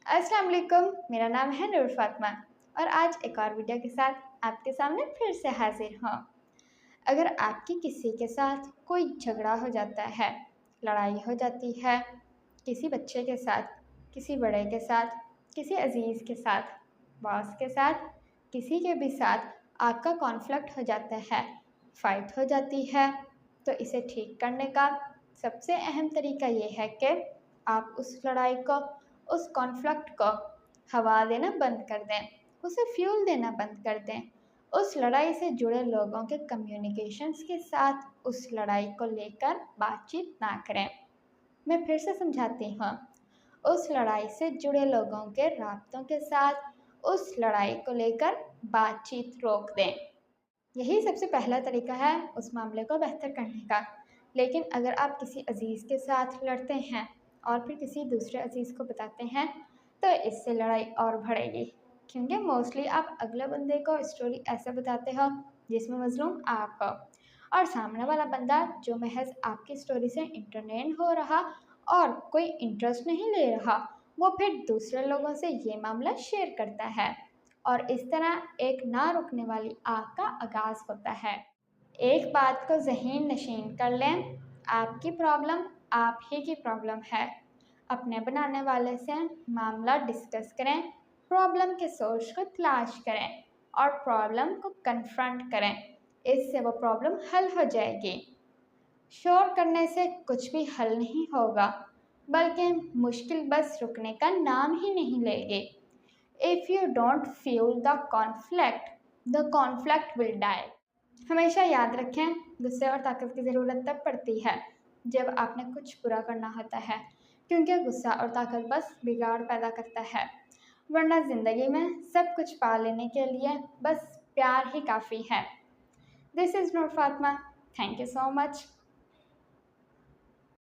अस्सलाम वालेकुम, मेरा नाम है नूर फातिमा और आज एक और वीडियो के साथ आपके सामने फिर से हाजिर हूँ। अगर आपकी किसी के साथ कोई झगड़ा हो जाता है, लड़ाई हो जाती है, किसी बच्चे के साथ, किसी बड़े के साथ, किसी अजीज़ के साथ, बॉस के साथ, किसी के भी साथ आपका कॉन्फ्लिक्ट हो जाता है, फ़ाइट हो जाती है, तो इसे ठीक करने का सबसे अहम तरीका ये है कि आप उस लड़ाई को, उस कॉन्फ्लिक्ट को हवा देना बंद कर दें, उसे फ्यूल देना बंद कर दें। उस लड़ाई से जुड़े लोगों के कम्युनिकेशंस के साथ उस लड़ाई को लेकर बातचीत ना करें। मैं फिर से समझाती हूँ, उस लड़ाई से जुड़े लोगों के राब्तों के साथ उस लड़ाई को लेकर बातचीत रोक दें। यही सबसे पहला तरीका है उस मामले को बेहतर करने का। लेकिन अगर आप किसी अजीज़ के साथ लड़ते हैं और फिर किसी दूसरे अजीज़ को बताते हैं, तो इससे लड़ाई और बढ़ेगी, क्योंकि मोस्टली आप अगले बंदे को स्टोरी ऐसे बताते हो जिसमें मज़लूम आप हो, और सामने वाला बंदा जो महज आपकी स्टोरी से इंटरटेन हो रहा और कोई इंटरेस्ट नहीं ले रहा, वो फिर दूसरे लोगों से ये मामला शेयर करता है और इस तरह एक ना रुकने वाली आग का आगाज़ होता है। एक बात को ज़हीन नशीन कर लें, आपकी प्रॉब्लम आप ही की प्रॉब्लम है। अपने बनाने वाले से मामला डिस्कस करें, प्रॉब्लम के सोर्स को तलाश करें और प्रॉब्लम को कन्फ्रंट करें। इससे वो प्रॉब्लम हल हो जाएगी। शोर करने से कुछ भी हल नहीं होगा, बल्कि मुश्किल बस रुकने का नाम ही नहीं लेगी। If you don't fuel the conflict will die. हमेशा याद रखें, गुस्से और ताकत की ज़रूरत तब पड़ती है जब आपने कुछ बुरा करना होता है, क्योंकि गुस्सा और ताकत बस बिगाड़ पैदा करता है, वरना ज़िंदगी में सब कुछ पा लेने के लिए बस प्यार ही काफ़ी है। This is Noor Fatima. Thank you so much.